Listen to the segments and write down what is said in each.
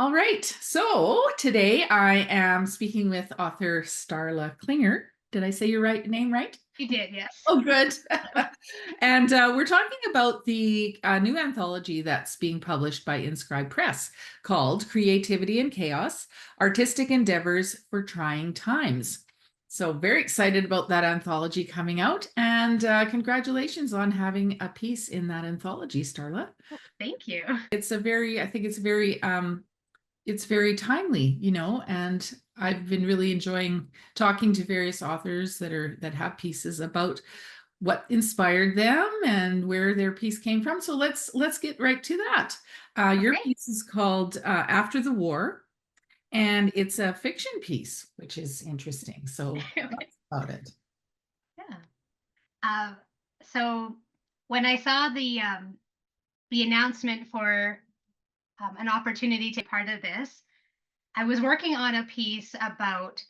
All right. So today I am speaking with author Starla Klinger. Did I say your name right? You did, yes. Oh, good. And we're talking about the new anthology that's being published by InScribe Press called Creativity and Chaos, Artistic Endeavors for Trying Times. So very excited about that anthology coming out, and congratulations on having a piece in that anthology, Starla. Thank you. I think it's very timely, and I've been really enjoying talking to various authors that have pieces about what inspired them and where their piece came from. So let's get right to that. Your Okay. piece is called After the War, and it's a fiction piece, which is interesting. So tell Okay. us about it. Yeah. Uh, so when I saw the announcement for an opportunity to be part of this, I was working on a piece about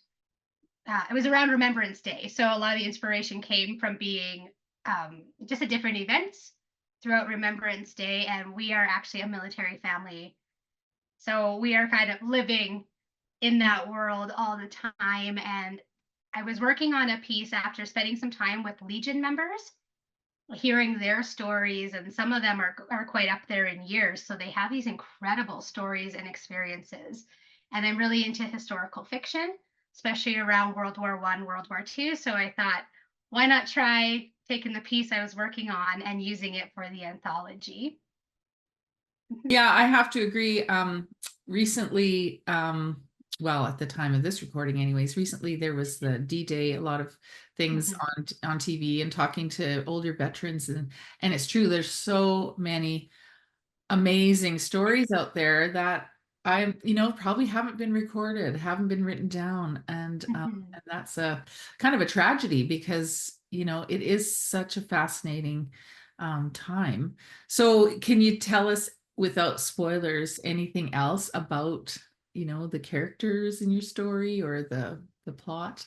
it was around Remembrance Day. So a lot of the inspiration came from being just at different events throughout Remembrance Day, and we are actually a military family. So we are kind of living in that world all the time. And I was working on a piece after spending some time with Legion members, hearing their stories, and some of them are quite up there in years. So they have these incredible stories and experiences. And I'm really into historical fiction, especially around World War I, World War II. So I thought, why not try taking the piece I was working on and using it for the anthology? Yeah, I have to agree. Recently, well, at the time of this recording, anyways, recently there was the D-Day, a lot of things Mhm. on TV and talking to older veterans, and it's true, there's so many amazing stories out there that probably haven't been recorded, haven't been written down, Mhm. and that's a kind of a tragedy because it is such a fascinating time. So, can you tell us, without spoilers, anything else about the characters in your story or the plot?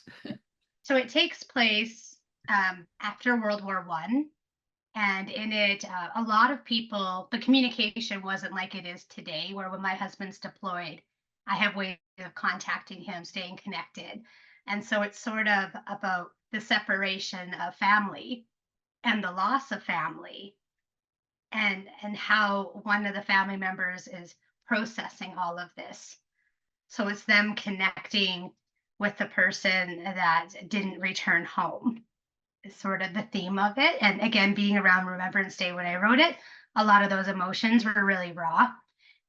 So it takes place after World War I. And in it, a lot of people, the communication wasn't like it is today, where when my husband's deployed, I have ways of contacting him, staying connected. And so it's sort of about the separation of family and the loss of family, and how one of the family members is processing all of this. So it's them connecting with the person that didn't return home is sort of the theme of it. And again, being around Remembrance Day when I wrote it, a lot of those emotions were really raw.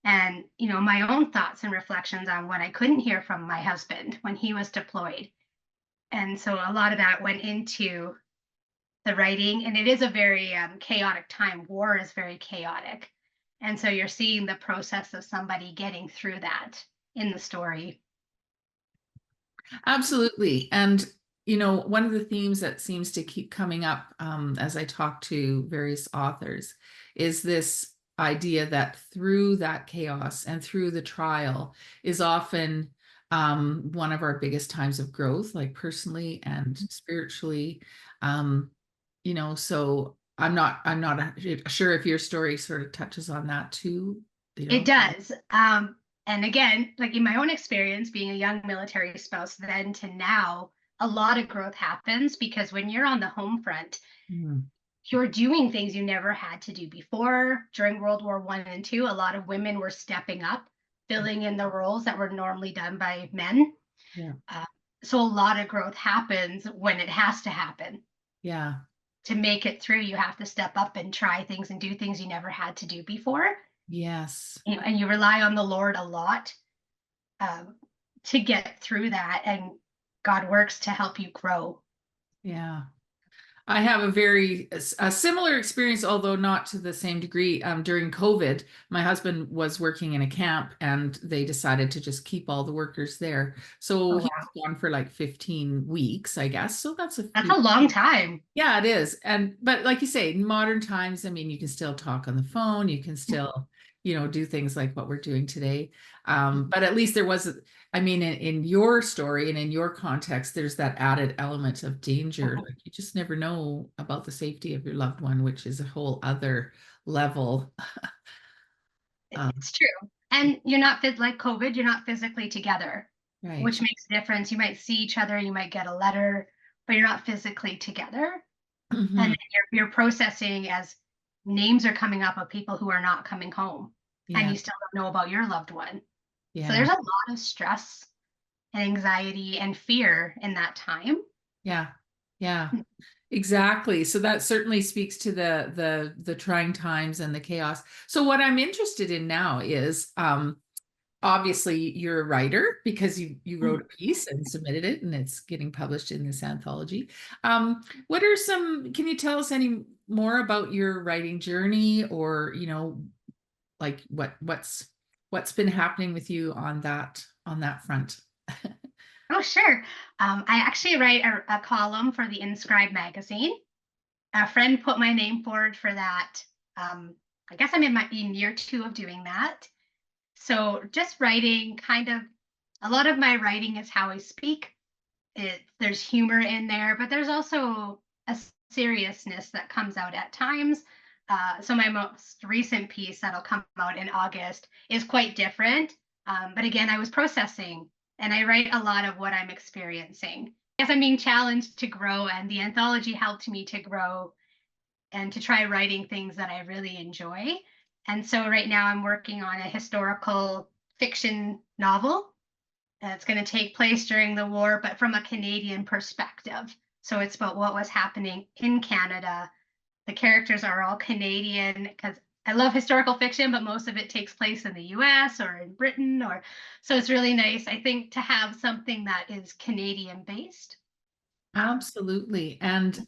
And, my own thoughts and reflections on what I couldn't hear from my husband when he was deployed. And so a lot of that went into the writing. And it is a very chaotic time. War is very chaotic. And so you're seeing the process of somebody getting through that in the story. Absolutely. And, one of the themes that seems to keep coming up as I talk to various authors is this idea that through that chaos and through the trial is often one of our biggest times of growth, like personally and spiritually. Um, so I'm not sure if your story sort of touches on that too, you It know. does. And again, like in my own experience, being a young military spouse, then to now, a lot of growth happens because when you're on the home front, Mm, you're doing things you never had to do before. During World War I and II, a lot of women were stepping up, filling in the roles that were normally done by men. yeah. Uh, so a lot of growth happens when it has to happen. Yeah. To make it through, you have to step up and try things and do things you never had to do before. Yes. And you rely on the Lord a lot um, to get through that. And God works to help you grow. Yeah. I have a similar experience, although not to the same degree. During COVID, my husband was working in a camp and they decided to just keep all the workers there. So Oh, he wow. was gone for like 15 weeks, I guess. So that's a That's few. a long time. Yeah, it is. But like you say, in modern times, I mean, you can still talk on the phone, you can still, do things like what we're doing today. But at least there was, I mean, in your story and in your context, there's that added element of danger. Like you just never know about the safety of your loved one, which is a whole other level. It's true. And you're not like COVID, you're not physically together, Right. which makes a difference. You might see each other, you might get a letter, but you're not physically together. And Mhm. then you're processing as names are coming up of people who are not coming home, and Yeah. you still don't know about your loved one. So Yeah. there's a lot of stress and anxiety and fear in that time. Yeah. Yeah. Exactly. So that certainly speaks to the trying times and the chaos. So what I'm interested in now is obviously you're a writer because you wrote a piece and submitted it and it's getting published in this anthology. What are some, can you tell us any more about your writing journey, or like what's been happening with you on that front? Oh, sure. I actually write a column for the InScribe magazine. A friend put my name forward for that. I guess I'm in year 2 of doing that. So just writing, kind of a lot of my writing is how I speak. There's humor in there, but there's also a seriousness that comes out at times. So my most recent piece that'll come out in August is quite different. But again, I was processing, and I write a lot of what I'm experiencing. Yes, I'm being challenged to grow, and the anthology helped me to grow and to try writing things that I really enjoy. And so right now I'm working on a historical fiction novel. It's going to take place during the war, but from a Canadian perspective. So it's about what was happening in Canada. The characters are all Canadian because I love historical fiction, but most of it takes place in the US or in Britain, or so it's really nice, I think, to have something that is Canadian based. Um, Absolutely. And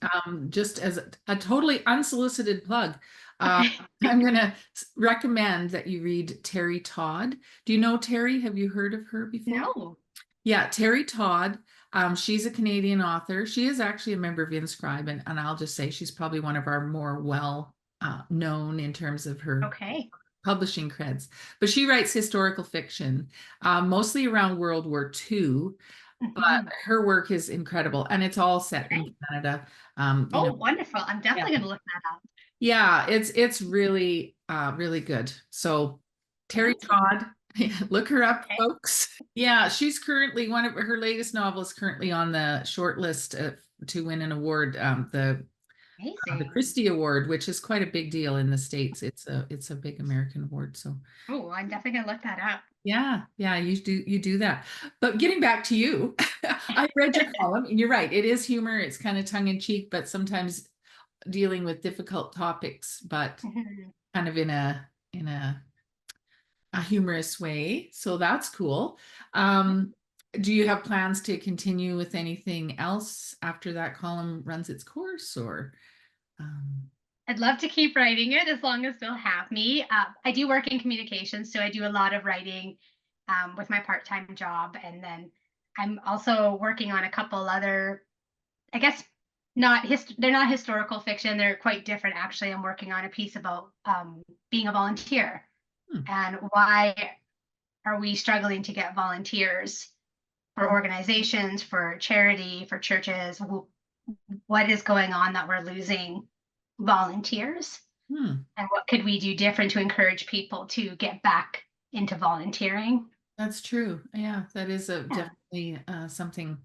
just as a totally unsolicited plug, uh, okay. I'm going to recommend that you read Terry Todd. Do you know Terry? Have you heard of her before? No. Yeah, Terry Todd. She's a Canadian author. She is actually a member of InScribe, and I'll just say she's probably one of our more well known in terms of her Okay. publishing creds. But she writes historical fiction, mostly around World War II. But Mhm. her work is incredible, and it's all set in Okay. Canada. Oh, wonderful. I'm Yeah, definitely going to look that up. yeah, it's really really good. So Terry Thank you. Todd, look her up, Okay. folks. Yeah, she's currently one of her latest novels currently on the short list to win an award, the Amazing. Christie Award, which is quite a big deal in the States. It's a big American award. So Oh, I'm definitely going to look that up. yeah, yeah, you do that. But getting back to you, I read your column, and you're right. It is humor. It's kind of tongue in cheek, but sometimes dealing with difficult topics, but Mhm. kind of in a humorous way. So that's cool. Do you have plans to continue with anything else after that column runs its course, or I'd love to keep writing it as long as they'll have me. I do work in communications, so I do a lot of writing with my part-time job, and then I'm also working on a couple other, I guess, they're not historical fiction. They're quite different, actually. I'm working on a piece about being a volunteer hmm, and why are we struggling to get volunteers for organizations, for charity, for churches. What is going on that we're losing volunteers? hmm, And what could we do different to encourage people to get back into volunteering? that's true. Yeah, that is Yeah. definitely something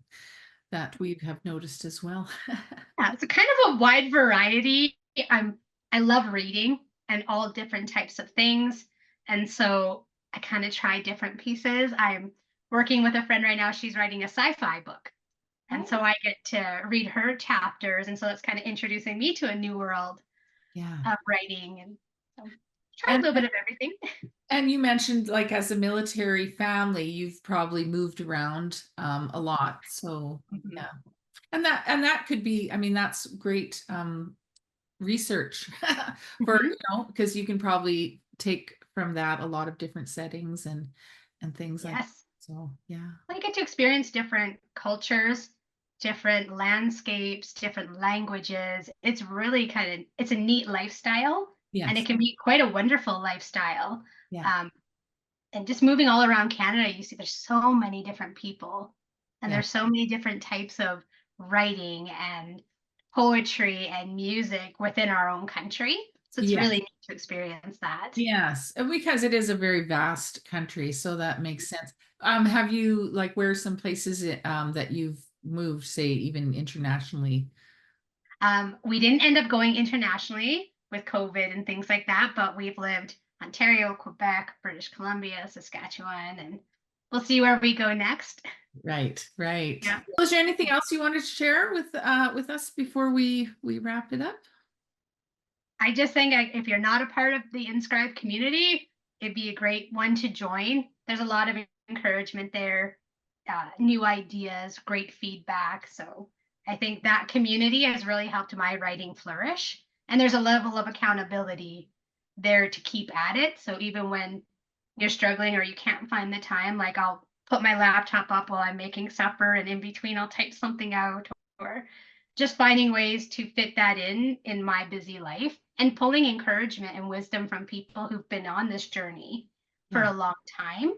that we have noticed as well. Yeah, it's a kind of a wide variety. I love reading and all different types of things. And so I kind of try different pieces. I'm working with a friend right now. She's writing a sci-fi book. And so Oh, I get to read her chapters. And so that's kind of introducing me to a new world yeah. of writing. And so try a And little bit of everything. and you mentioned, like, as a military family, you've probably moved around a lot. So Mhm. yeah. And that could be, I mean, that's great research for, Mhm. because you can probably take from that a lot of different settings and things like that. Yes. So yeah. Well, you get to experience different cultures, different landscapes, different languages. It's really it's a neat lifestyle, and it Yes. can be quite a wonderful lifestyle. Yeah. Um, and just moving all around Canada, you see there's so many different people, and Yeah. there's so many different types of writing and poetry and music within our own country. So it's Yes. really neat to experience that. Yes, and because it is a very vast country, so that makes sense. Have you like where are some places that you've moved, say even internationally? We didn't end up going internationally with COVID and things like that, but we've lived Ontario, Quebec, British Columbia, Saskatchewan, and we'll see where we go next. Right, right. Yeah. Was there anything else you wanted to share with us before we wrap it up? I just think if you're not a part of the InScribe community, it'd be a great one to join. There's a lot of encouragement there, new ideas, great feedback. So I think that community has really helped my writing flourish. And there's a level of accountability there to keep at it. So even when you're struggling or you can't find the time, like I'll put my laptop up while I'm making supper, and in between I'll type something out, or just finding ways to fit that in my busy life and pulling encouragement and wisdom from people who've been on this journey for Yeah. a long time.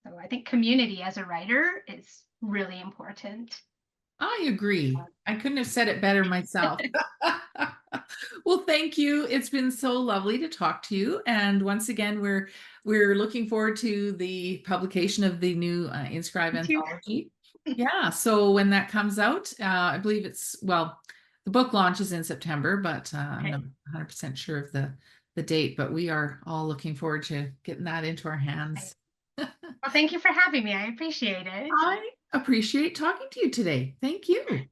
So I think community as a writer is really important. I agree. I couldn't have said it better myself. Well, thank you. It's been so lovely to talk to you. And once again, we're looking forward to the publication of the new InScribe Me too. anthology. Yeah, so when that comes out, I believe well, the book launches in September, but I'm not Okay. 100% sure of the date, but we are all looking forward to getting that into our Okay. hands. Well, thank you for having me. I appreciate it. I appreciate talking to you today. Thank you.